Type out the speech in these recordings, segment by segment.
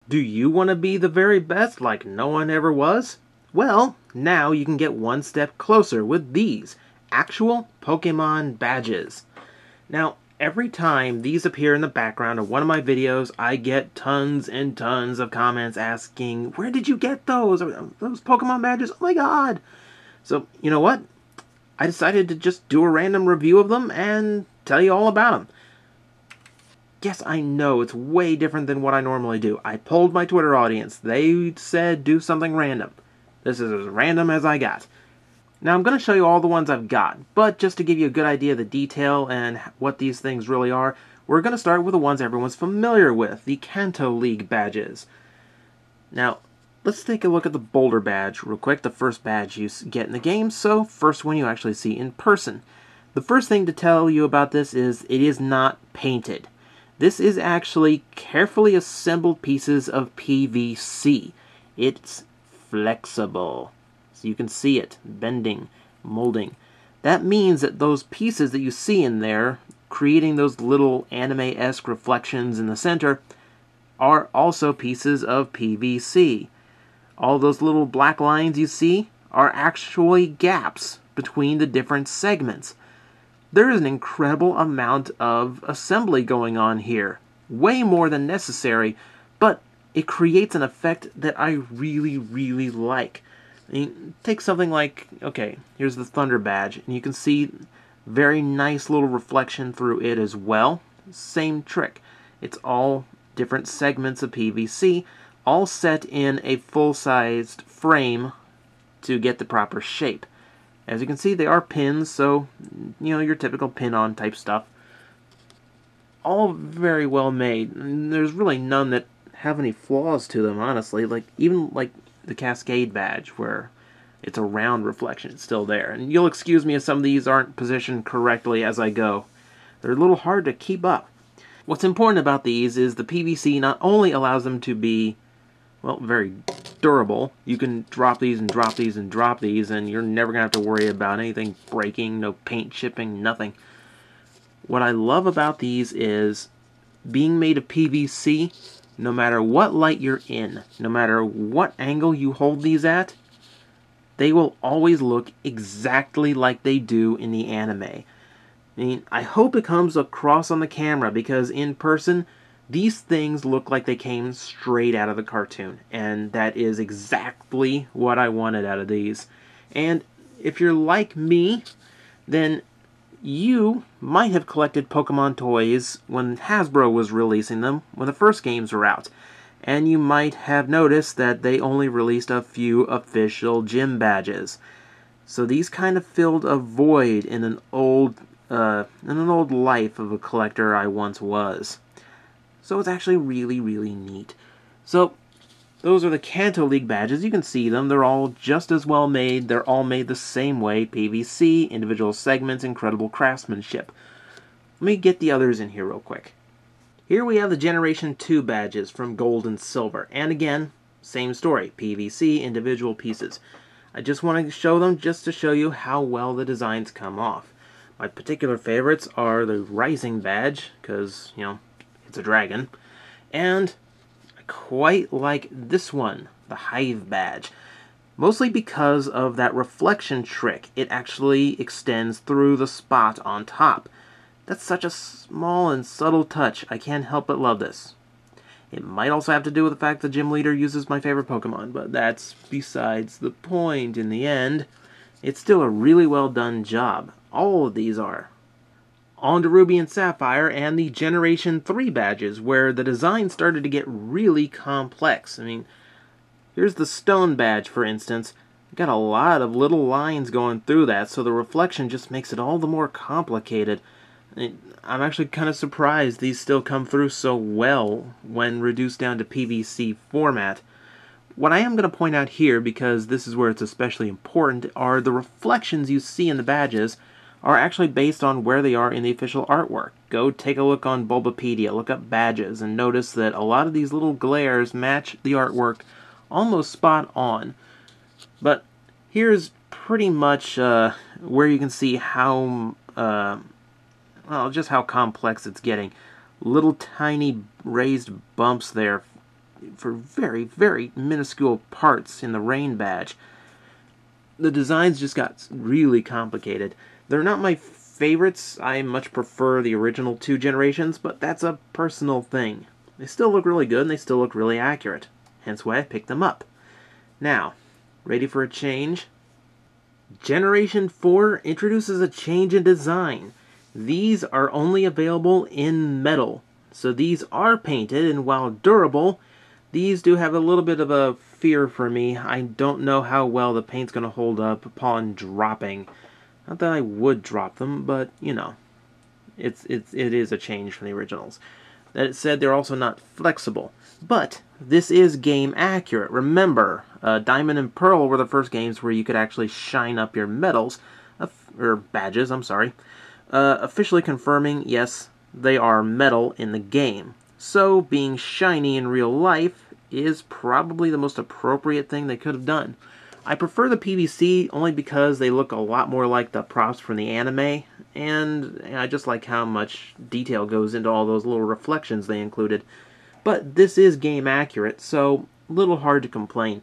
Do you want to be the very best like no one ever was? Well, now you can get one step closer with these actual Pokemon badges. Now, every time these appear in the background of one of my videos, I get tons and tons of comments asking, where did you get those? Those Pokemon badges? Oh my god! So, you know what? I decided to just do a random review of them and tell you all about them. Yes, I know, it's way different than what I normally do. I polled my Twitter audience. They said do something random. This is as random as I got. Now I'm going to show you all the ones I've got, but just to give you a good idea of the detail and what these things really are, we're going to start with the ones everyone's familiar with, the Kanto League badges. Now, let's take a look at the Boulder Badge real quick, the first badge you get in the game, so first one you actually see in person. The first thing to tell you about this is it is not painted. This is actually carefully assembled pieces of PVC. It's flexible. So you can see it bending, molding. That means that those pieces that you see in there, creating those little anime-esque reflections in the center, are also pieces of PVC. All those little black lines you see are actually gaps between the different segments. There is an incredible amount of assembly going on here. Way more than necessary, but it creates an effect that I really, really like. I mean, take something like, okay, here's the Thunder Badge, and you can see very nice little reflection through it as well. Same trick. It's all different segments of PVC, all set in a full-sized frame to get the proper shape. As you can see, they are pins, so, you know, your typical pin-on type stuff. All very well made. There's really none that have any flaws to them, honestly. Even the Cascade Badge, where it's a round reflection, it's still there. And you'll excuse me if some of these aren't positioned correctly as I go. They're a little hard to keep up. What's important about these is the PVC not only allows them to be, well, very durable. You can drop these and drop these and drop these, and you're never going to have to worry about anything breaking, no paint chipping, nothing. What I love about these is being made of PVC, no matter what light you're in, no matter what angle you hold these at, they will always look exactly like they do in the anime. I mean, I hope it comes across on the camera, because in person, these things look like they came straight out of the cartoon, and that is exactly what I wanted out of these. And if you're like me, then you might have collected Pokemon toys when Hasbro was releasing them, when the first games were out. And you might have noticed that they only released a few official gym badges. So these kind of filled a void in an old life of a collector I once was. So it's actually really, really neat. So those are the Kanto League badges. You can see them. They're all just as well made. They're all made the same way. PVC, individual segments, incredible craftsmanship. Let me get the others in here real quick. Here we have the Generation 2 badges from Gold and Silver. And again, same story. PVC, individual pieces. I just want to show them just to show you how well the designs come off. My particular favorites are the Rising badge, because, you know, it's a dragon. And I quite like this one, the Hive badge. Mostly because of that reflection trick. It actually extends through the spot on top. That's such a small and subtle touch. I can't help but love this. It might also have to do with the fact the gym leader uses my favorite Pokemon, but that's besides the point in the end. It's still a really well done job. All of these are. On to Ruby and Sapphire and the Generation 3 badges, where the design started to get really complex. I mean, here's the Stone badge, for instance. Got a lot of little lines going through that, so the reflection just makes it all the more complicated. I'm actually kind of surprised these still come through so well when reduced down to PVC format. What I am going to point out here, because this is where it's especially important, are the reflections you see in the badges are actually based on where they are in the official artwork. Go take a look on Bulbapedia, look up badges, and notice that a lot of these little glares match the artwork almost spot on. But here's pretty much where you can see how, just how complex it's getting. Little tiny raised bumps there for very, very minuscule parts in the rain badge. The designs just got really complicated. They're not my favorites. I much prefer the original 2 generations, but that's a personal thing. They still look really good, and they still look really accurate. Hence why I picked them up. Now, ready for a change? Generation 4 introduces a change in design. These are only available in metal. So these are painted, and while durable, these do have a little bit of a fear for me. I don't know how well the paint's going to hold up upon dropping. Not that I would drop them, but, you know, it is a change from the originals. That said, they're also not flexible. But this is game accurate. Remember, Diamond and Pearl were the first games where you could actually shine up your medals, or badges, I'm sorry. Officially confirming, yes, they are metal in the game. So, being shiny in real life is probably the most appropriate thing they could have done. I prefer the PVC only because they look a lot more like the props from the anime, and I just like how much detail goes into all those little reflections they included. But this is game accurate, so a little hard to complain.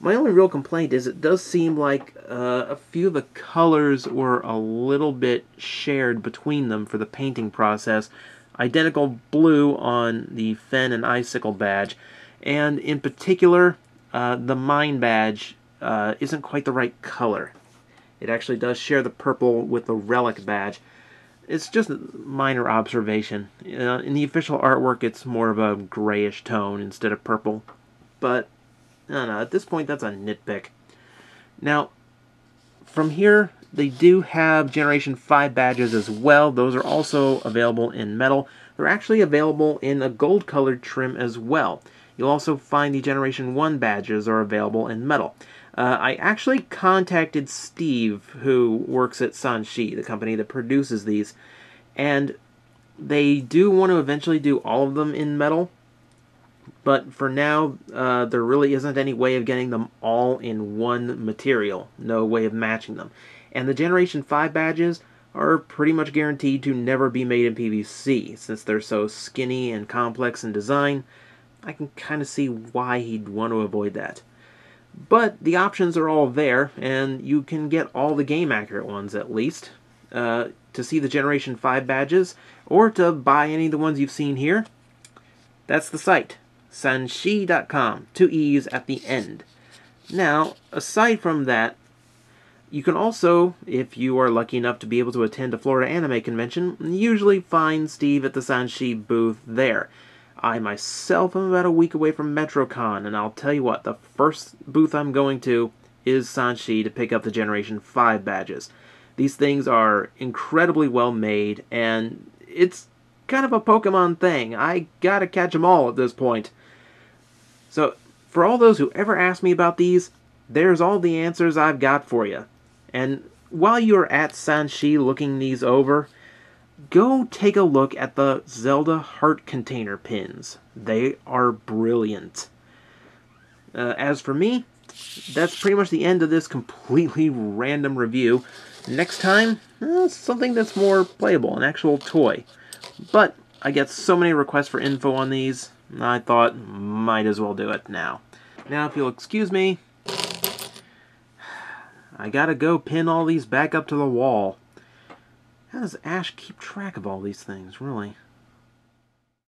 My only real complaint is it does seem like a few of the colors were a little bit shared between them for the painting process. Identical blue on the Fen and Icicle badge, and in particular, the Mine badge isn't quite the right color. It actually does share the purple with the Relic badge. It's just a minor observation. In the official artwork, it's more of a grayish tone instead of purple. But, I don't know, at this point, that's a nitpick. Now, from here, they do have Generation 5 badges as well. Those are also available in metal. They're actually available in a gold-colored trim as well. You'll also find the Generation 1 badges are available in metal. I actually contacted Steve, who works at Sanshee, the company that produces these, and they do want to eventually do all of them in metal, but for now, there really isn't any way of getting them all in one material, no way of matching them. And the Generation 5 badges are pretty much guaranteed to never be made in PVC, since they're so skinny and complex in design. I can kind of see why he'd want to avoid that. But the options are all there, and you can get all the game-accurate ones, at least. To see the Generation 5 badges, or to buy any of the ones you've seen here, that's the site. Sanshee.com. 2 E's at the end. Now, aside from that, you can also, if you are lucky enough to be able to attend a Florida Anime Convention, usually find Steve at the Sanshee booth there. I myself am about a week away from MetroCon, and I'll tell you what, the first booth I'm going to is Sanshee to pick up the Generation 5 badges. These things are incredibly well made, and it's kind of a Pokemon thing. I gotta catch them all at this point. So, for all those who ever ask me about these, there's all the answers I've got for you. And while you're at Sanshee looking these over, go take a look at the Zelda Heart Container pins. They are brilliant. As for me, that's pretty much the end of this completely random review. Next time, something that's more playable, an actual toy. But I get so many requests for info on these, I thought might as well do it now. Now, if you'll excuse me, I gotta go pin all these back up to the wall. How does Ash keep track of all these things, really?